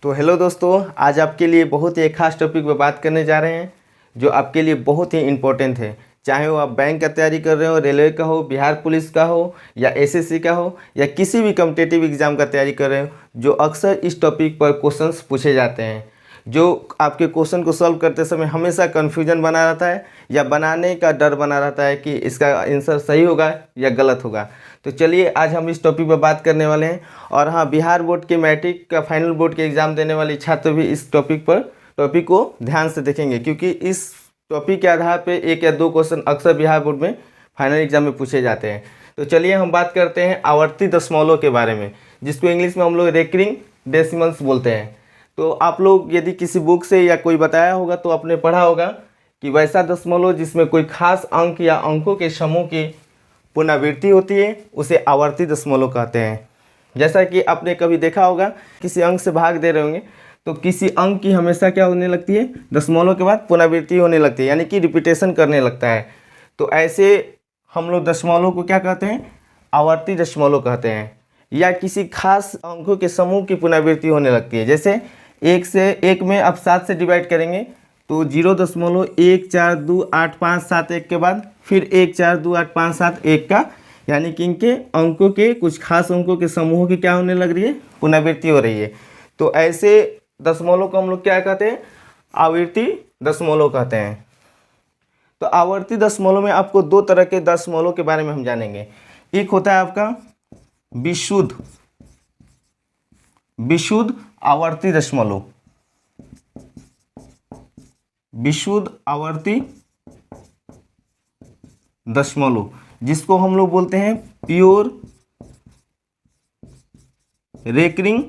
तो हेलो दोस्तों, आज आपके लिए बहुत ही एक खास टॉपिक पर बात करने जा रहे हैं जो आपके लिए बहुत ही इम्पोर्टेंट है। चाहे वो आप बैंक का तैयारी कर रहे हो, रेलवे का हो, बिहार पुलिस का हो या एसएससी का हो या किसी भी कॉम्पिटिटिव एग्ज़ाम का तैयारी कर रहे हो, जो अक्सर इस टॉपिक पर क्वेश्चंस पूछे जाते हैं, जो आपके क्वेश्चन को सॉल्व करते समय हमेशा कन्फ्यूजन बना रहता है या बनाने का डर बना रहता है कि इसका आंसर सही होगा या गलत होगा। तो चलिए आज हम इस टॉपिक पर बात करने वाले हैं। और हाँ, बिहार बोर्ड के मैट्रिक का फाइनल बोर्ड के एग्ज़ाम देने वाले छात्र भी इस टॉपिक को ध्यान से देखेंगे, क्योंकि इस टॉपिक के आधार पे एक या दो क्वेश्चन अक्सर बिहार बोर्ड में फाइनल एग्जाम में पूछे जाते हैं। तो चलिए हम बात करते हैं आवर्ती दशमलव के बारे में, जिसको इंग्लिश में हम लोग रेकरिंग डेसिमल्स बोलते हैं। तो आप लोग यदि किसी बुक से या कोई बताया होगा तो आपने पढ़ा होगा कि वैसा दशमलव जिसमें कोई खास अंक या अंकों के समूह की पुनरावृत्ति होती है उसे आवर्ती दशमलव कहते हैं। जैसा कि आपने कभी देखा होगा, किसी अंक से भाग दे रहे होंगे तो किसी अंक की हमेशा क्या होने लगती है, दशमलव के बाद पुनरावृत्ति होने लगती है, यानी कि रिपीटेशन करने लगता है। तो ऐसे हम लोग दशमलव को क्या कहते हैं, आवर्ती दशमलव कहते हैं। या किसी खास अंकों के समूह की पुनरावृत्ति होने लगती है। जैसे एक में आप 7 से डिवाइड करेंगे तो 0.142857 के बाद फिर 142857 का, यानी कि इनके अंकों के कुछ खास अंकों के समूहों की क्या होने लग रही है, पुनरावृत्ति हो रही है। तो ऐसे दशमलव को हम लोग क्या कहते हैं, आवर्ती दशमलव कहते हैं। तो आवर्ती दशमलव में आपको दो तरह के दशमलव के बारे में हम जानेंगे। एक होता है आपका विशुद्ध आवर्ती दशमलव, विशुद्ध आवर्ती दशमलव, जिसको हम लोग बोलते हैं प्योर रेकरिंग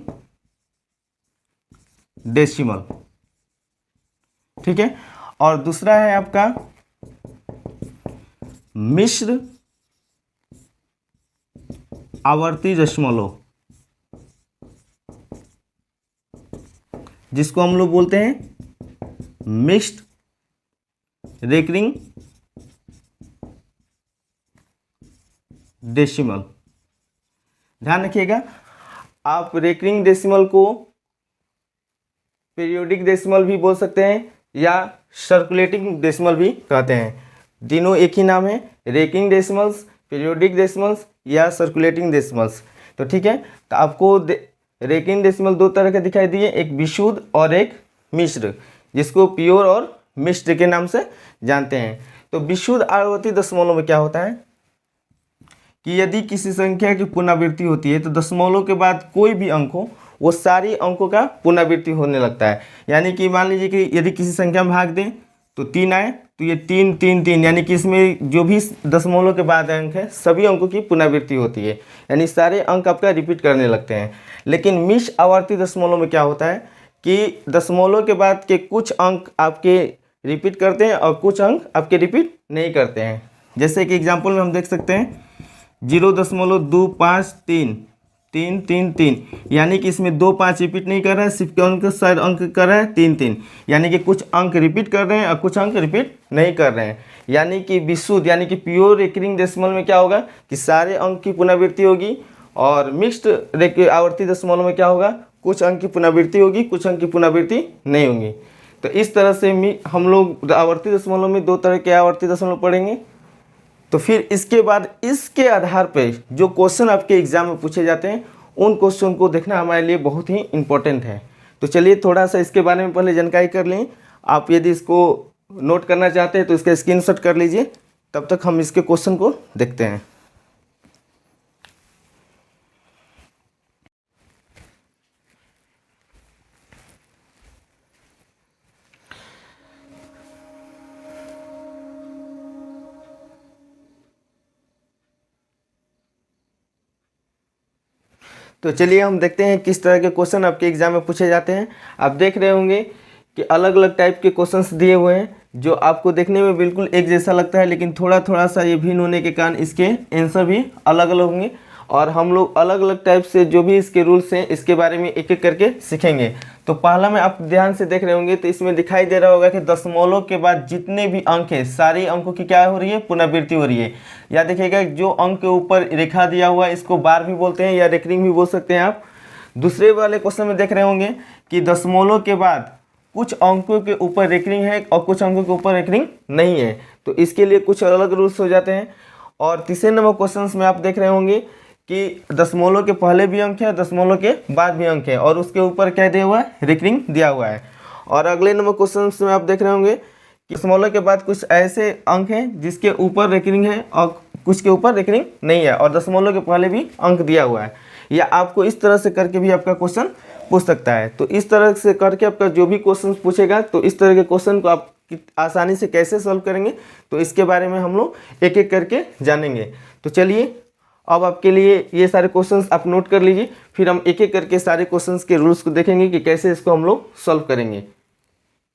डेसिमल। ठीक है। और दूसरा है आपका मिश्र आवर्ती दशमलव, जिसको हम लोग बोलते हैं मिक्स्ड रेकरिंग डेसिमल। ध्यान रखिएगा, आप रेकरिंग डेसिमल को पीरियोडिक डेसिमल भी बोल सकते हैं या सर्कुलेटिंग डेसिमल भी कहते हैं। तीनों एक ही नाम है, रेकरिंग डेसिमल्स, पीरियोडिक डेसिमल्स या सर्कुलेटिंग डेसिमल्स। तो ठीक है, तो आपको रेकरिंग डेसिमल दो तरह के दिखाई दिए, एक विशुद्ध और एक मिश्र, जिसको प्योर और मिश्र के नाम से जानते हैं। तो विशुद्ध आवर्ती दशमलव में क्या होता है कि यदि किसी संख्या की पुनरावृत्ति होती है तो दशमलव के बाद कोई भी अंक हो, वो सारी अंकों का पुनरावृत्ति होने लगता है। यानी कि मान लीजिए कि यदि किसी संख्या में भाग दें तो 3 आए तो ये 3 3 3, यानी कि इसमें जो भी दशमलव के बाद अंक है सभी अंकों की पुनरावृत्ति होती है, यानी सारे अंक आपका रिपीट करने लगते हैं। लेकिन मिश्र आवर्ती दशमलव में क्या होता है कि दशमलव के बाद के कुछ अंक आपके रिपीट करते हैं और कुछ अंक आपके रिपीट नहीं करते हैं। जैसे कि एग्जाम्पल में हम देख सकते हैं 0.2533333, यानी कि इसमें 2 5 रिपीट नहीं कर रहा है, सिर्फ अंक शायद अंक कर रहा है 3 3, यानी कि कुछ अंक रिपीट कर रहे हैं और कुछ अंक रिपीट नहीं कर रहे हैं। यानी कि विशुद्ध यानी कि प्योर रेकरिंग डेसिमल में क्या होगा कि सारे अंक की पुनरावृत्ति होगी, और मिक्स्ड आवर्ती दशमलव में क्या होगा, कुछ अंक की पुनरावृत्ति होगी, कुछ अंक की पुनरावृत्ति नहीं होगी। तो इस तरह से हम लोग आवर्ती दशमलव में दो तरह के आवर्ती दशमलव पढ़ेंगे। तो फिर इसके बाद इसके आधार पे जो क्वेश्चन आपके एग्जाम में पूछे जाते हैं उन क्वेश्चन को देखना हमारे लिए बहुत ही इम्पोर्टेंट है। तो चलिए थोड़ा सा इसके बारे में पहले जानकारी कर लें। आप यदि इसको नोट करना चाहते हैं तो इसका स्क्रीनशॉट कर लीजिए, तब तक हम इसके क्वेश्चन को देखते हैं। तो चलिए हम देखते हैं किस तरह के क्वेश्चन आपके एग्जाम में पूछे जाते हैं। आप देख रहे होंगे कि अलग अलग टाइप के क्वेश्चंस दिए हुए हैं, जो आपको देखने में बिल्कुल एक जैसा लगता है, लेकिन थोड़ा थोड़ा सा ये भिन्न होने के कारण इसके आंसर भी अलग अलग होंगे। और हम लोग अलग अलग टाइप से जो भी इसके रूल्स हैं इसके बारे में एक एक करके सीखेंगे। तो पहला में आप ध्यान से देख रहे होंगे तो इसमें दिखाई दे रहा होगा कि दशमलव के बाद जितने भी अंक हैं सारे अंकों की क्या हो रही है, पुनरावृत्ति हो रही है। या देखिएगा जो अंक के ऊपर रेखा दिया हुआ है इसको बार भी बोलते हैं या रेकरिंग भी बोल सकते हैं आप। दूसरे वाले क्वेश्चन में देख रहे होंगे कि दशमलव के बाद कुछ अंकों के ऊपर रेकरिंग है और कुछ अंकों के ऊपर रेकरिंग नहीं है, तो इसके लिए कुछ अलग रूल्स हो जाते हैं। और तीसरे नंबर क्वेश्चन में आप देख रहे होंगे कि दशमलव के पहले भी अंक है, दशमलव के बाद भी अंक है और उसके ऊपर क्या दिया हुआ है, रेकरिंग दिया हुआ है। और अगले नंबर क्वेश्चन में आप देख रहे होंगे कि दशमलव के बाद कुछ ऐसे अंक हैं जिसके ऊपर रेकरिंग है और कुछ के ऊपर रेकरिंग नहीं है और दशमलव के पहले भी अंक दिया हुआ है। या आपको इस तरह से करके भी आपका क्वेश्चन पूछ सकता है। तो इस तरह से करके आपका जो भी क्वेश्चन पूछेगा तो इस तरह के क्वेश्चन को आप आसानी से कैसे सॉल्व करेंगे तो इसके बारे में हम लोग एक एक करके जानेंगे। तो चलिए अब आपके लिए ये सारे क्वेश्चंस आप नोट कर लीजिए, फिर हम एक एक करके सारे क्वेश्चंस के रूल्स को देखेंगे कि कैसे इसको हम लोग सॉल्व करेंगे।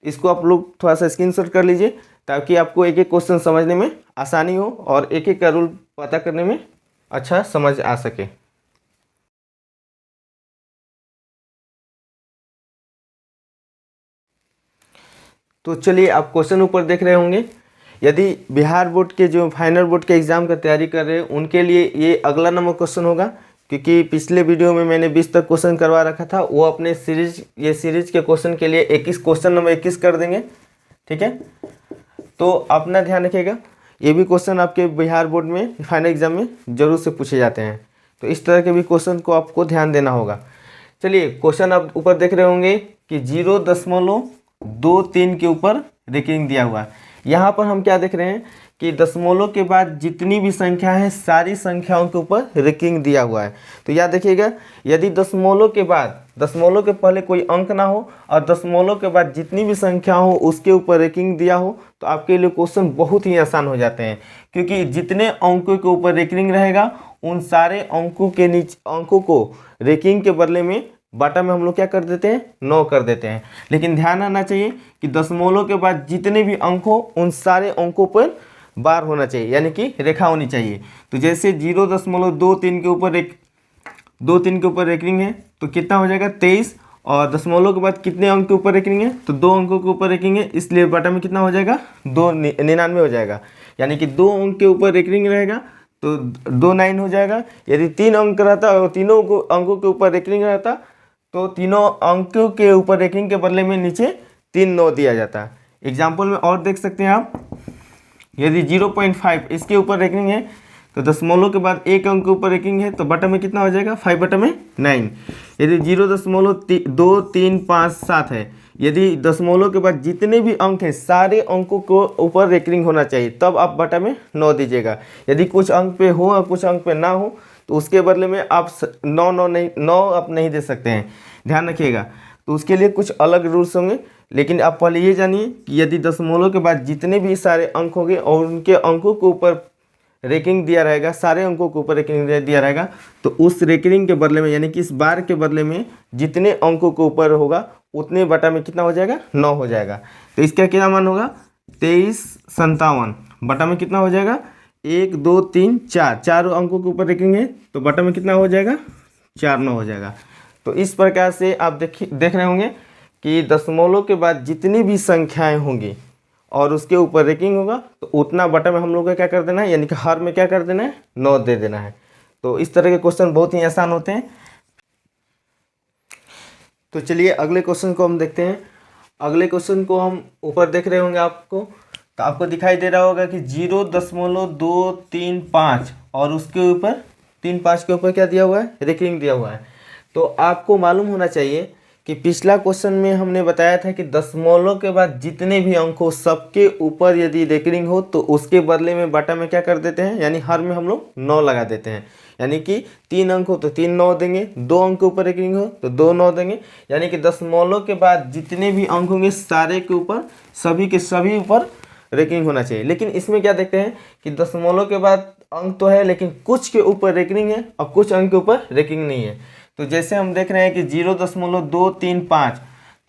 इसको आप लोग थोड़ा सा स्क्रीनशॉट कर लीजिए ताकि आपको एक एक क्वेश्चन समझने में आसानी हो और एक एक का रूल पता करने में अच्छा समझ आ सके। तो चलिए आप क्वेश्चन ऊपर देख रहे होंगे। यदि बिहार बोर्ड के जो फाइनल बोर्ड के एग्ज़ाम का तैयारी कर रहे हैं उनके लिए ये अगला नंबर क्वेश्चन होगा, क्योंकि पिछले वीडियो में मैंने 20 तक क्वेश्चन करवा रखा था। वो अपने सीरीज के क्वेश्चन के लिए 21 क्वेश्चन नंबर 21 कर देंगे, ठीक है। तो अपना ध्यान रखिएगा, ये भी क्वेश्चन आपके बिहार बोर्ड में फाइनल एग्जाम में जरूर से पूछे जाते हैं, तो इस तरह के भी क्वेश्चन को आपको ध्यान देना होगा। चलिए क्वेश्चन आप ऊपर देख रहे होंगे कि 0.23 के ऊपर रेकरिंग दिया हुआ है। यहाँ पर हम क्या देख रहे हैं कि दशमलव के बाद जितनी भी संख्या है सारी संख्याओं के ऊपर रेकरिंग दिया हुआ है। तो याद देखिएगा, यदि दशमलव के बाद दशमलव के पहले कोई अंक ना हो और दशमलव के बाद जितनी भी संख्या हो उसके ऊपर रेकरिंग दिया हो तो आपके लिए क्वेश्चन बहुत ही आसान हो जाते हैं, क्योंकि जितने अंकों के ऊपर रेकरिंग रहेगा उन सारे अंकों के नीचे अंकों को रेकरिंग के बदले में बाटा में हम लोग क्या कर देते हैं, 9 कर देते हैं। लेकिन ध्यान आना चाहिए कि दशमलव के बाद जितने भी अंक हो उन सारे अंकों पर बार होना चाहिए, यानी कि रेखा होनी चाहिए। तो जैसे 0.23 के ऊपर 2-3 के ऊपर रेकरिंग है तो कितना हो जाएगा 23, और दशमलव के बाद कितने अंक के ऊपर रेकरिंग है तो 2 अंकों के ऊपर रेकरिंग है, इसलिए बाटा में कितना हो जाएगा 299 हो जाएगा। यानी कि 2 अंक के ऊपर रेकरिंग रहेगा तो 29 हो जाएगा। यदि 3 अंक रहता और तीनों अंकों के ऊपर रेकरिंग रहता तो तीनों अंकों के ऊपर रेकरिंग के बदले में नीचे 3 9 दिया जाता। एग्जाम्पल में और देख सकते हैं आप, यदि 0.5 इसके ऊपर रेकरिंग है तो दशमलव के बाद 1 अंक के ऊपर रेकरिंग है तो बटा में कितना हो जाएगा 5/9। यदि 0.2357 है, यदि दशमलव के बाद जितने भी अंक हैं सारे अंकों को ऊपर रेकरिंग होना चाहिए, तब आप बटा में 9 दीजिएगा। यदि कुछ अंक पे हो और कुछ अंक पे ना हो तो उसके बदले में आप 9 आप नहीं दे सकते हैं, ध्यान रखिएगा। तो उसके लिए कुछ अलग रूल्स होंगे, लेकिन आप पहले ये जानिए कि यदि दशमलव के बाद जितने भी सारे अंक होंगे और उनके अंकों के ऊपर रेकरिंग दिया रहेगा, सारे अंकों के ऊपर रेकरिंग दिया रहेगा, तो उस रेकरिंग के बदले में यानी कि इस बार के बदले में जितने अंकों के ऊपर होगा उतने बटा में कितना हो जाएगा 9 हो जाएगा। तो इसका क्या मान होगा 2357 बटा में कितना हो जाएगा 1 2 3 4 अंकों के ऊपर रेकरिंग है तो बटा में कितना हो जाएगा 49 हो जाएगा। तो इस प्रकार से आप देख रहे होंगे कि दशमलव के बाद जितनी भी संख्याएं होंगी और उसके ऊपर रेकरिंग होगा तो उतना बटा में हम लोग को क्या कर देना है, यानी कि हर में क्या कर देना है 9 दे देना है। तो इस तरह के क्वेश्चन बहुत ही आसान होते हैं। तो चलिए अगले क्वेश्चन को हम देखते हैं। अगले क्वेश्चन को हम ऊपर देख रहे होंगे आपको, तो आपको दिखाई दे रहा होगा कि 0.235 और उसके ऊपर 3-5 के ऊपर क्या दिया हुआ है, रेकरिंग दिया हुआ है। तो आपको मालूम होना चाहिए कि पिछला क्वेश्चन में हमने बताया था कि दशमलव के बाद जितने भी अंक हो सबके ऊपर यदि रेकरिंग हो तो उसके बदले में बटा में क्या कर देते हैं, यानी हर में हम लोग 9 लगा देते हैं। यानी कि 3 अंक हो तो 3 9 देंगे, 2 अंक के ऊपर रेकरिंग हो तो 2 9 देंगे। यानी कि दशमलव के बाद जितने भी अंक होंगे सारे के ऊपर सभी के सभी ऊपर रेकरिंग होना चाहिए। लेकिन इसमें क्या देखते हैं कि दशमलव के बाद अंक तो है लेकिन कुछ के ऊपर रेकरिंग है और कुछ अंक के ऊपर रेकरिंग नहीं है। तो जैसे हम देख रहे हैं कि 0.235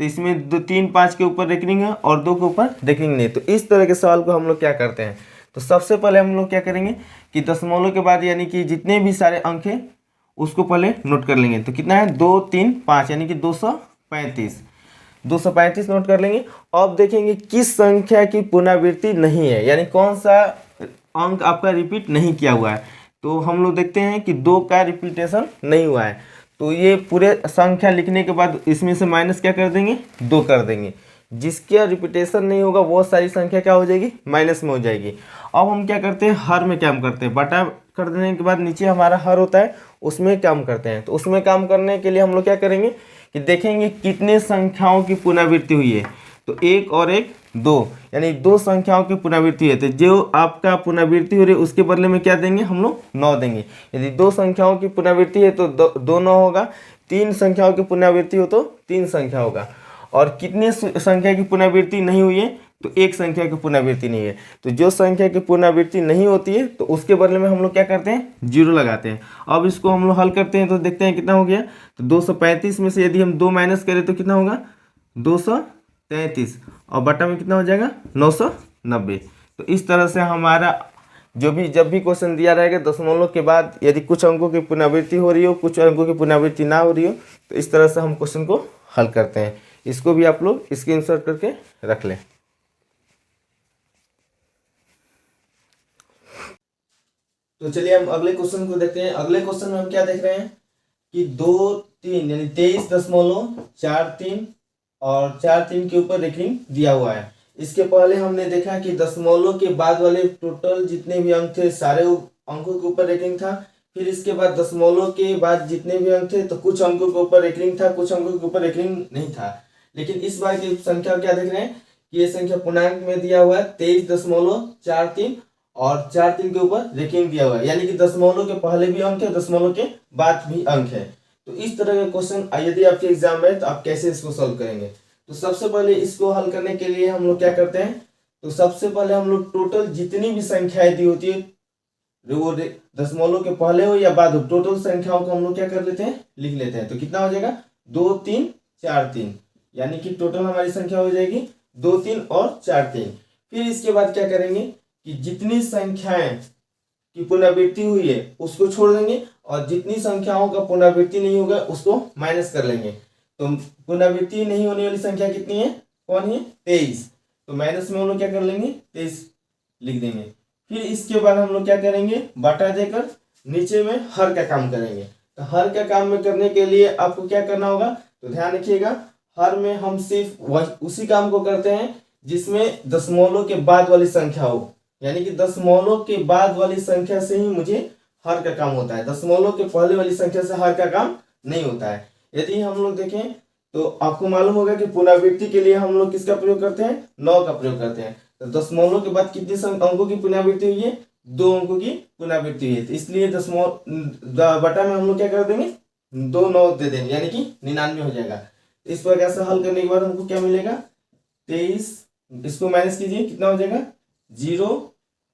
तो इसमें 3-5 के ऊपर रेकरिंग है और 2 के ऊपर रेकरिंग नहीं। तो इस तरह के सवाल को हम लोग क्या करते हैं, तो सबसे पहले हम लोग क्या करेंगे कि दशमलव के बाद यानी कि जितने भी सारे अंक हैं उसको पहले नोट कर लेंगे। तो कितना है 2 3 5 यानी कि 235 नोट कर लेंगे। अब देखेंगे किस संख्या की पुनरावृत्ति नहीं है, यानी कौन सा अंक आपका रिपीट नहीं किया हुआ है। तो हम लोग देखते हैं कि 2 का रिपीटेशन नहीं हुआ है। तो ये पूरे संख्या लिखने के बाद इसमें से माइनस क्या कर देंगे, 2 कर देंगे। जिसका रिपीटेशन नहीं होगा वो सारी संख्या क्या हो जाएगी, माइनस में हो जाएगी। अब हम क्या करते हैं, हर में काम करते हैं। बटा कर देने के बाद नीचे हमारा हर होता है, उसमें काम करते हैं। तो उसमें काम करने के लिए हम लोग क्या करेंगे कि देखेंगे कितने संख्याओं की पुनरावृत्ति हुई है। तो 1 और 1 2, यानी 2 संख्याओं की पुनरावृत्ति है। तो जो आपका पुनरावृत्ति हो रही है उसके बदले में क्या देंगे, हम लोग 9 देंगे। यदि 2 संख्याओं की पुनरावृत्ति है तो 2 9 होगा। 3 संख्याओं की पुनरावृत्ति हो तो 3 संख्या होगा। और कितने संख्या की पुनरावृत्ति नहीं हुई है, तो 1 संख्या की पुनरावृत्ति नहीं है। तो जो संख्या की पुनरावृत्ति नहीं होती है तो उसके बदले में हम लोग क्या करते हैं, 0 लगाते हैं। अब इसको हम लोग हल करते हैं तो देखते हैं कितना हो गया। तो 235 में से यदि हम 2 माइनस करें तो कितना होगा, 233, और बटा में कितना हो जाएगा, 990। तो इस तरह से हमारा जब भी क्वेश्चन दिया रहेगा दशमलव के बाद यदि कुछ अंकों की पुनरावृत्ति हो रही हो, कुछ अंकों की पुनरावृत्ति ना हो रही हो, तो इस तरह से हम क्वेश्चन को हल करते हैं। इसको भी आप लोग स्क्रीनशॉट करके रख लें। तो चलिए हम अगले क्वेश्चन को देखते हैं। अगले क्वेश्चन में हम क्या देख रहे हैं कि 2 3 यानी 23.43 और 43 के ऊपर रेखिंग दिया हुआ है। इसके पहले हमने देखा कि दशमलव के बाद वाले टोटल जितने भी अंक थे सारे अंकों के ऊपर रेखिंग था। फिर इसके बाद दशमलव के बाद जितने भी अंक थे तो कुछ अंकों के ऊपर रेखिंग था, कुछ अंकों के ऊपर रेखिंग नहीं था। लेकिन इस बार की संख्या क्या देख रहे हैं कि ये संख्या पूर्णांक में दिया हुआ है 23.43 और 43 के ऊपर रेखिंग दिया हुआ है, यानी कि दशमलव के पहले भी अंक है, दशमलव के बाद भी अंक है। तो इस तरह का क्वेश्चन यदि आपके एग्जाम में तो आप कैसे इसको सॉल्व करेंगे। तो सबसे पहले इसको हल करने के लिए हम लोग क्या करते हैं, तो सबसे पहले हम लोग टोटल जितनी भी संख्याएं दी होती है वो दशमलव के पहले हो या बाद हो, टोटल संख्याओं को हम लोग क्या कर लेते हैं, लिख लेते हैं। तो कितना हो जाएगा, 2 3 4 3, यानी कि टोटल हमारी संख्या हो जाएगी 2 3 और 4 3। फिर इसके बाद क्या करेंगे कि जितनी संख्याएं की पुनरावृत्ति हुई है उसको छोड़ देंगे और जितनी संख्याओं का पुनरावृत्ति नहीं होगा उसको माइनस कर लेंगे। तो पुनरावृत्ति नहीं होने वाली संख्या कितनी है, कौन है, 23। तो माइनस में हम लोग क्या कर लेंगे, 23 लिख देंगे। फिर इसके बाद हम लोग क्या करेंगे, बाटा देकर नीचे में हर का काम करेंगे। तो हर का काम में करने के लिए आपको क्या करना होगा, तो ध्यान रखिएगा, हर में हम सिर्फ उसी काम को करते हैं जिसमें दशमलव के बाद वाली संख्या हो, यानी कि दशमलव के बाद वाली संख्या से ही मुझे हर का काम होता है। दशमलव के पहले वाली संख्या से हर का काम नहीं होता है। यदि हम लोग देखें तो आपको मालूम होगा कि पुनरावृत्ति के लिए हम लोग किसका प्रयोग करते हैं, 9 का प्रयोग करते हैं। तो दशमलव के बाद कितने अंकों की पुनरावृत्ति हुई है, 2 अंकों की पुनरावृत्ति हुई है। तो इसलिए दशमलव बटा में हम लोग क्या कर देंगे, 2 9 दे देंगे, यानी कि 99 हो जाएगा। इस प्रकार से हल करने के बाद हमको क्या मिलेगा, 23, इसको माइनस कीजिए, कितना हो जाएगा, 0,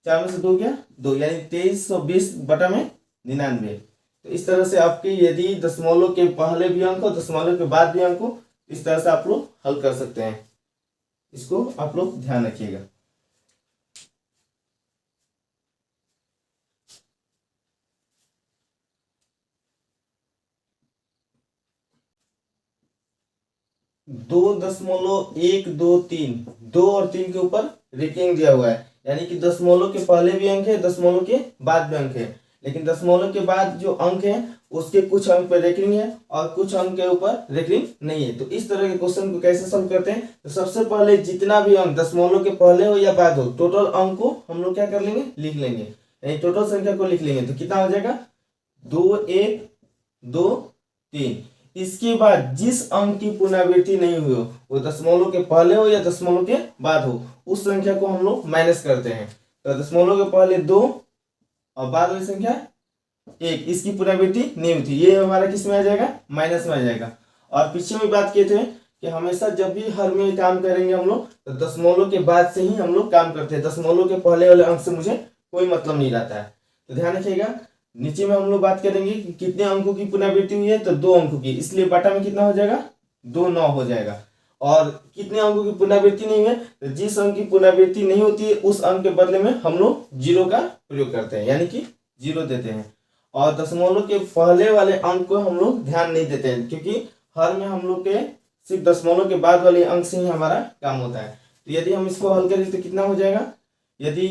4 में से 2 गया 2, यानी 2320 बटा में 99। तो इस तरह से आपके यदि दशमलव के पहले भी अंक हो, दशमलव के बाद भी अंक हो, इस तरह से आप लोग हल कर सकते हैं। इसको आप लोग ध्यान रखिएगा। दो 2.123, 2 और 3 के ऊपर रेखिंग दिया हुआ है, यानी कि दशमलव के पहले भी अंक है, दशमलव के बाद भी अंक है। लेकिन दशमलव के बाद जो अंक है उसके कुछ अंक पर रेखिंग है और कुछ अंक के ऊपर रेखिंग नहीं है। तो इस तरह के क्वेश्चन को कैसे सॉल्व करते हैं, तो सबसे पहले जितना भी अंक दशमलव के पहले हो या बाद हो, टोटल अंक को हम लोग क्या कर लेंगे, लिख लेंगे, यानी टोटल संख्या को लिख लेंगे। तो कितना हो जाएगा, 2 1 2 3। इसके बाद जिस अंक की पुनरावृत्ति नहीं हुई हो, वो दशमलव के पहले हो या दशमलव के बाद हो, उस संख्या को हम लोग माइनस करते हैं। तो दशमलव के पहले 2 और बाद वाली संख्या 1, इसकी पुनरावृत्ति नहीं हुई थी, ये हमारा किस में आ जाएगा, माइनस में आ जाएगा। और पीछे में बात किए थे कि हमेशा जब भी हर में काम करेंगे हम लोग तो दशमलव के बाद से ही हम लोग काम करते हैं, दशमलव के पहले वाले अंक से मुझे कोई मतलब नहीं रहता है। तो ध्यान रखिएगा, नीचे में हम लोग बात करेंगे कि कितने अंकों की पुनरावृत्ति हुई है, तो 2 अंकों की, इसलिए बटा में कितना हो जाएगा, 2 9 हो जाएगा। और कितने अंकों की पुनरावृत्ति नहीं है, तो जिस अंक की पुनरावृत्ति नहीं होती है उस अंक के बदले में हम लोग 0 का प्रयोग करते हैं, यानी कि 0 देते हैं। और दशमलव के पहले वाले अंक को हम लोग ध्यान नहीं देते हैं, क्योंकि हर में हम लोग के सिर्फ दशमलव के बाद वाले अंक से ही हमारा काम होता है। तो यदि हम इसको हल करें तो कितना हो जाएगा, यदि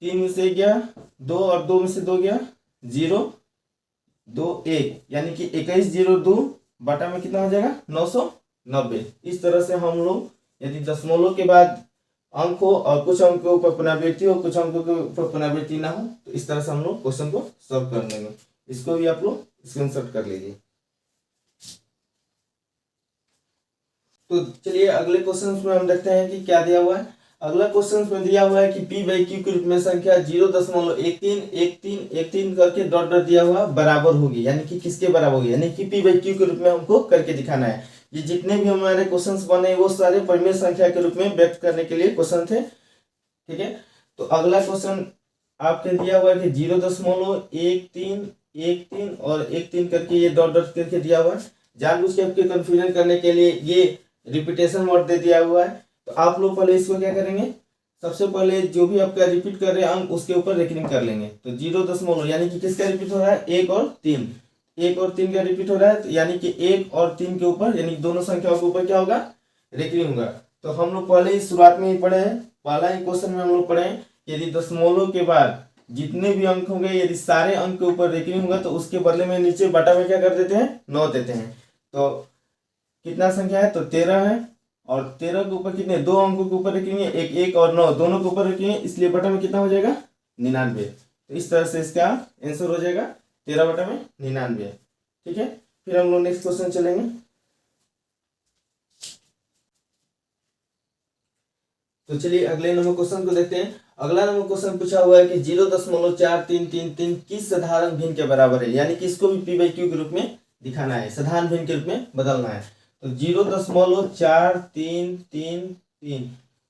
3 में से गया 2 और 2 में से 2 गया 0, 21 यानी कि 2102 बटा में कितना हो जाएगा 990। इस तरह से हम लोग यदि दशमलव के बाद अंक हो और कुछ अंक के ऊपर पुनरावृत्ति हो, कुछ अंकों के ऊपर पुनरावृत्ति ना हो, तो इस तरह से हम लोग क्वेश्चन को सॉल्व कर लेंगे। इसको भी आप लोग स्क्रीनशॉट कर लीजिए। तो चलिए अगले क्वेश्चन में हम देखते हैं कि क्या दिया हुआ है। अगला क्वेश्चन में दिया हुआ है कि पी बाई क्यू के रूप में संख्या 0.131313 करके डॉट डॉट दिया हुआ बराबर होगी, यानी कि किसके बराबर होगी, यानी कि पी बाई क्यू के रूप में हमको करके दिखाना है। ये जितने भी हमारे क्वेश्चंस बने वो सारे परिमेय संख्या के रूप में व्यक्त करने के लिए क्वेश्चन थे। ठीक है, तो अगला क्वेश्चन आपके दिया हुआ है कि 0.1313 और 13 करके ये डॉट डॉट करके दिया हुआ है। जानबूझ के आपके कंफ्यूजन करने के लिए ये रिपीटेशन वर्ड दे दिया हुआ है। तो आप लोग पहले इसको क्या करेंगे, सबसे पहले जो भी आपका रिपीट कर रहे हैं अंक उसके ऊपर रेकनिंग कर लेंगे। तो 0 यानी कि किसका रिपीट हो रहा है, 1 और 3, 1 और 3 का रिपीट हो रहा है, तो यानी कि 1 और 3 के ऊपर यानी दोनों संख्याओं के ऊपर क्या होगा, रेकनिंग होगा। तो हम लोग पहले ही शुरुआत में ही पढ़े हैं, पहला ही क्वेश्चन में हम लोग पढ़े हैं यदि दशमलव के बाद जितने भी अंक होंगे यदि सारे अंक के ऊपर रेकनिंग होगा तो उसके बदले में नीचे बटा में क्या कर देते हैं, 9 देते हैं। तो कितना संख्या है, तो 13 है, और 13 के ऊपर कितने, दो अंकों के ऊपर रखेंगे, 1 और 9 दोनों के ऊपर रखेंगे, इसलिए बटा में कितना हो जाएगा, 99। तो इस तरह से इसका आंसर हो जाएगा 13 बटा में 99। ठीक है, फिर हम लोग नेक्स्ट क्वेश्चन चलेंगे। तो चलिए अगले नंबर क्वेश्चन को देखते हैं। अगला नंबर क्वेश्चन पूछा हुआ है कि 0.4333 किस साधारण भिन्न के बराबर है, यानी कि इसको भी पी बाई क्यू के रूप में दिखाना है, साधारण भिन्न के रूप में बदलना है। तो 0.4333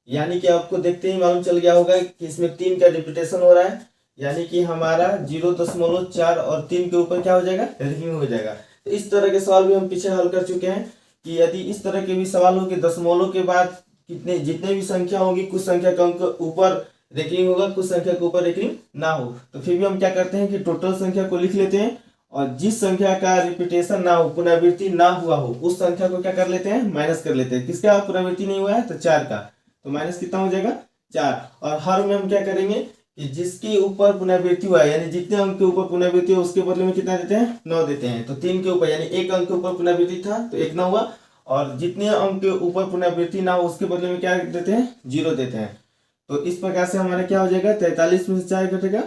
यानी कि आपको देखते ही मालूम चल गया होगा कि इसमें 3 का रिपीटेशन हो रहा है, यानी कि हमारा 0.4 और 3 के ऊपर क्या हो जाएगा, रेकनिंग हो जाएगा। तो इस तरह के सवाल भी हम पीछे हल कर चुके हैं कि यदि इस तरह के भी सवाल हो कि दशमलव के बाद कितने जितने भी संख्या होगी कुछ संख्या के अंक ऊपर रेकनिंग होगा, कुछ संख्या के ऊपर रेकनिंग ना हो, तो फिर भी हम क्या करते हैं कि टोटल संख्या को लिख लेते हैं और जिस संख्या का रिपीटेशन ना हो, पुनरावृत्ति ना हुआ हो, उस संख्या को क्या कर लेते हैं, माइनस कर लेते हैं। किसका पुनरावृत्ति नहीं हुआ है, तो 4 का, तो माइनस कितना हो जाएगा, 4। और हर में हम क्या करेंगे कि जिसके ऊपर पुनरावृत्ति हुआ है यानी जितने अंक के ऊपर पुनरावृत्ति हो उसके बदले में कितना देते हैं, 9 देते हैं। तो 3 के ऊपर यानी 1 अंक के ऊपर पुनरावृत्ति था तो 1 9 हुआ, और जितने अंक के ऊपर पुनरावृत्ति ना हो उसके बदले में क्या देते हैं, 0 देते हैं। तो इस प्रकार से हमारा क्या हो जाएगा, 43 में से 4 घटेगा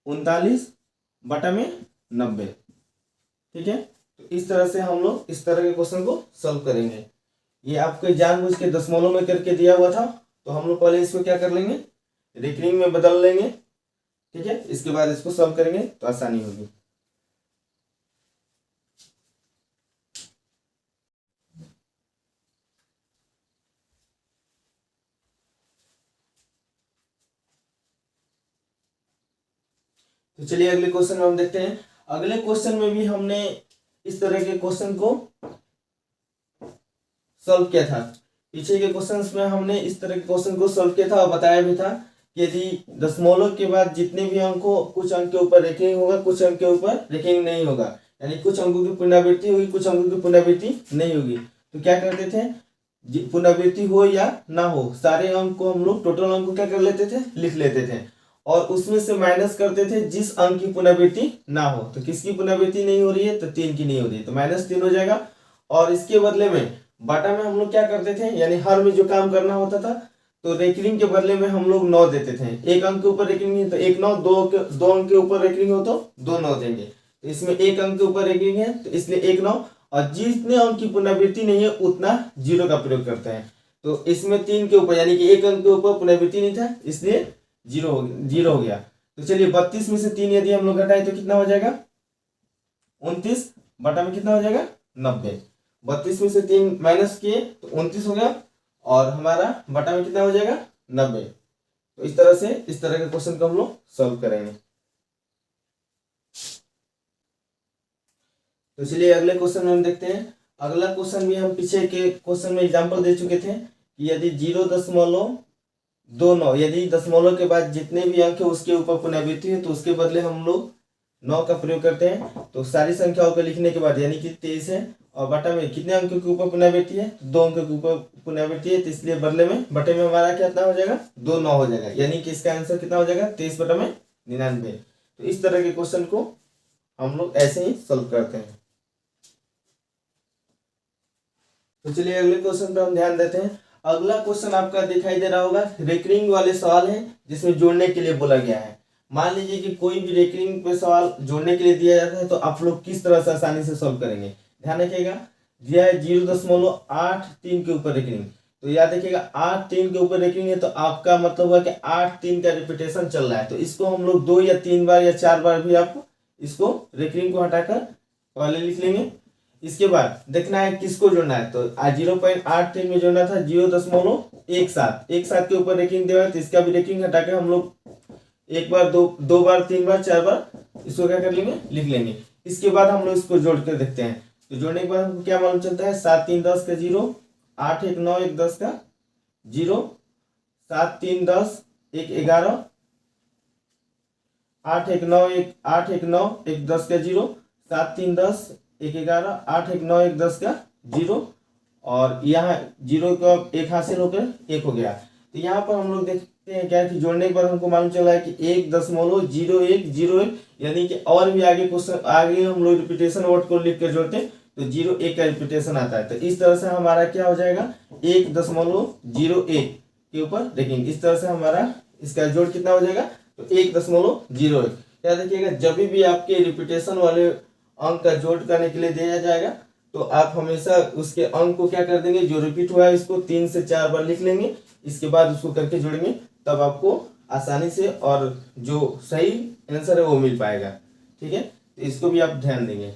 39 बटा में 90। ठीक है, तो इस तरह से हम लोग इस तरह के क्वेश्चन को सॉल्व करेंगे। ये आपको जानबूझ के दशमलव में करके दिया हुआ था, तो हम लोग पहले इसको क्या कर लेंगे, रेकनिंग में बदल लेंगे। ठीक है, इसके बाद इसको सॉल्व करेंगे तो आसानी होगी। तो चलिए अगले क्वेश्चन में हम देखते हैं। अगले क्वेश्चन में भी हमने इस तरह के क्वेश्चन को सॉल्व किया था। पीछे के क्वेश्चंस में हमने इस तरह के क्वेश्चन को सॉल्व किया था और बताया भी था कि यदि दशमलव के बाद जितने भी अंक हो कुछ अंक के ऊपर रेकनिंग होगा, कुछ अंक के ऊपर रेकनिंग नहीं होगा, यानी कुछ अंकों की पुनरावृत्ति होगी, कुछ अंकों की पुनरावृत्ति नहीं होगी। तो क्या करते थे, पुनरावृत्ति हो या ना हो सारे अंक को हम लोग टोटल अंक को क्या कर लेते थे, लिख लेते थे, और उसमें से माइनस करते थे जिस अंक की पुनरावृत्ति ना हो। तो किसकी पुनरावृत्ति नहीं हो रही है, तो 3 की नहीं हो रही है, तो -3 हो जाएगा। और इसके बदले में बटा में हम लोग क्या करते थे, यानी हर में जो काम करना होता था तो रेकनिंग के बदले में हम लोग 9 देते थे। 1 अंक के ऊपर रेकनिंग है तो 1 9, 2 अंक के ऊपर रेकनिंग हो तो 2 9 देंगे। तो इसमें 1 अंक के ऊपर रेकनिंग है तो इसलिए 1 9, और जितने अंक की पुनरावृत्ति नहीं है उतना 0 का प्रयोग करते हैं। तो इसमें 3 के ऊपर यानी कि 1 अंक के ऊपर पुनरावृत्ति नहीं था इसलिए 0 हो गया। तो चलिए 32 में से 3 यदि हम लोग घटाएं तो कितना हो जाएगा, 29 बटा में कितना हो जाएगा, 90। 32 में से 3 माइनस किए तो 29 हो गया, और हमारा बटा में कितना हो जाएगा, 90। तो इस तरह से इस तरह के क्वेश्चन को हम लोग सॉल्व करेंगे। तो चलिए अगले क्वेश्चन में हम देखते हैं। अगला क्वेश्चन भी हम पीछे के क्वेश्चन में एग्जांपल दे चुके थे कि यदि 0.29 यदि दशमलव के बाद जितने भी अंक है उसके ऊपर पुनरावृत्ति है तो उसके बदले हम लोग 9 का प्रयोग करते हैं। तो सारी संख्याओं को लिखने के बाद यानी कि 23 है, और बटा में कितने अंकों के ऊपर पुनरावृत्ति है, 2 अंकों के ऊपर पुनरावृत्ति है, तो इसलिए बदले में बटे में हमारा कितना हो जाएगा, 2 9 हो जाएगा, यानी कि इसका आंसर कितना हो जाएगा, 23 बटा में 99। तो इस तरह के क्वेश्चन को हम लोग ऐसे ही सॉल्व करते हैं। तो चलिए अगले क्वेश्चन पे हम ध्यान देते हैं। अगला क्वेश्चन आपका दिखाई दे रहा होगा, रेकरिंग वाले सवाल है जिसमें जोड़ने के लिए बोला गया है। मान लीजिए कि कोई भी रेकरिंग पे सवाल जोड़ने के लिए दिया जाता है तो आप लोग किस तरह से आसानी से सॉल्व करेंगे। ध्यान रखिएगा, दिया है 0.83 के ऊपर रेकरिंग, तो याद रखिएगा 8 3 के ऊपर रेकरिंग है तो आपका मतलब हुआ कि 8 3 का रिपीटेशन चल रहा है। तो इसको हम लोग 2 या 3 बार या 4 बार भी आप इसको रेकरिंग को हटाकर पहले लिख लेंगे। इसके बाद देखना है किसको जोड़ना है, तो 0.83 में जोड़ना था 0.17। एक साथ के ऊपर रेकरिंग दिया है तो इसका भी रेकरिंग हटा के हम लोग एक बार, दो बार, 3 बार, 4 बार इसको क्या कर लेंगे, लिख लेंगे। इसके बाद हम लोग इसको जोड़ कर देखते हैं। तो जोड़ने के बाद हमको क्या मालूम चलता है, 7 3 10 का 0, 8 1 9 1 10 का 0, 7 3 10 1 11, 8 1 9 1 8 1 9 1 10 का 0, 7 3 10 1 11, 8 1 9 1 10 का 0, और यहाँ 0 का 1 हासिल होकर 1 हो गया। तो यहाँ पर हम लोग देखते हैं क्या कि जोड़ने के बाद हमको मालूम चला है कि 1.0101, यानी कि और भी आगे क्वेश्चन आगे हम लोग रिपीटेशन वर्ड को लिख कर जोड़ते हैं तो 0.1 का रिपीटेशन आता है। तो इस तरह से हमारा क्या हो जाएगा, 1.01 के ऊपर लेकिन इस तरह से हमारा इसका जोड़ कितना हो जाएगा, तो 1.01। क्या देखिएगा, जब भी आपके रिपीटेशन वाले अंक का जोड़ करने के लिए दिया जाएगा तो आप हमेशा उसके अंक को क्या कर देंगे, जो रिपीट हुआ है इसको 3 से 4 बार लिख लेंगे। इसके बाद उसको करके जोड़ेंगे, तब आपको आसानी से और जो सही आंसर है वो मिल पाएगा। ठीक है, तो इसको भी आप ध्यान देंगे।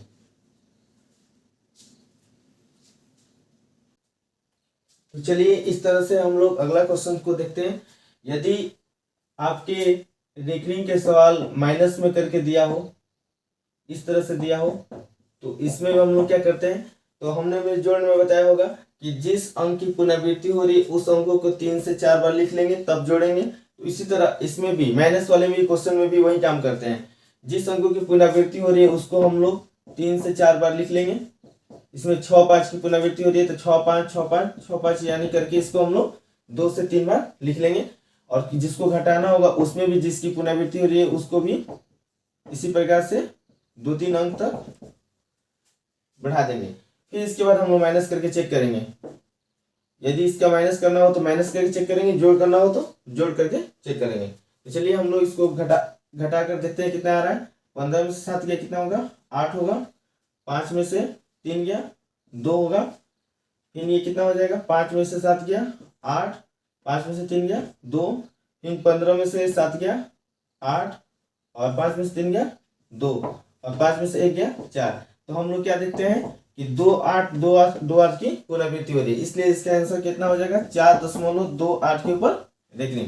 तो चलिए इस तरह से हम लोग अगला क्वेश्चन को देखते हैं। यदि आपके रेकरिंग के सवाल माइनस में करके दिया हो, इस तरह से दिया हो, तो इसमें हम लोग क्या करते हैं, तो हमने मेरे जोड़ में बताया होगा कि जिस अंक की पुनरावृत्ति हो रही है उस अंकों को 3 से 4 बार लिख लेंगे तब जोड़ेंगे। तो इसी तरह इसमें भी माइनस वाले में क्वेश्चन में भी वही काम करते हैं। जिस अंकों की पुनरावृत्ति हो रही है उसको हम लोग 3 से 4 बार लिख लेंगे। इसमें 6 5 की पुनरावृत्ति हो रही है तो 6 5 6 5 6 5 यानी करके इसको हम लोग 2 से 3 बार लिख लेंगे। और जिसको घटाना होगा उसमें भी जिसकी पुनरावृत्ति हो रही है उसको भी इसी प्रकार से 2-3 अंक तक बढ़ा देंगे। फिर इसके बाद हम लोग माइनस करके चेक करेंगे। यदि इसका माइनस करना हो तो माइनस करके चेक करेंगे, जोड़ करना हो तो जोड़ करके चेक करेंगे। तो चलिए हम लोग इसको घटा कर देखते हैं कितना आ रहा है। 15 में से 7 गया कितना होगा, 8 होगा। 5 में से 3 गया 2 होगा। फिर ये कितना हो जाएगा, 5 में से 7 गया 8, 5 में से 3 गया 2, फिर 15 में से 7 गया 8, और 5 में से 3 गया 2, और 5 में से 1 गया 4। तो हम लोग क्या देखते हैं कि 2 8 2 8 2 8 की पुनरावृत्ति हो रही है, इसलिए इसका आंसर कितना हो जाएगा, 4.28 के ऊपर रेकरिंग।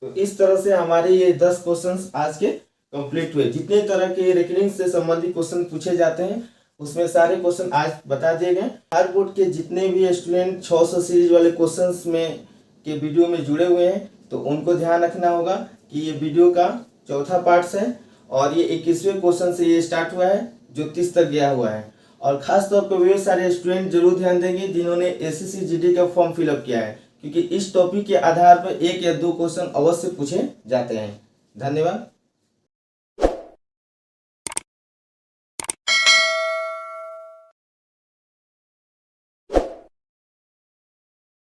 तो इस तरह से हमारे ये 10 क्वेश्चंस आज के कंप्लीट हुए। जितने तरह के रेकरिंग से संबंधित क्वेश्चन पूछे जाते हैं उसमें सारे क्वेश्चन आज बता दिए गए। हर बोर्ड के जितने भी स्टूडेंट 600 सीरीज वाले क्वेश्चंस में के वीडियो में जुड़े हुए हैं तो उनको ध्यान रखना होगा कि ये वीडियो का चौथा पार्ट है और ये 21वें क्वेश्चन से ये स्टार्ट हुआ है जो 30 तक गया हुआ है। और खास तौर पर वे सारे स्टूडेंट जरूर ध्यान देंगे जिन्होंने एसएससी जीडी का फॉर्म फिलअप किया है, क्योंकि इस टॉपिक के आधार पर 1 या 2 क्वेश्चन अवश्य पूछे जाते हैं। धन्यवाद।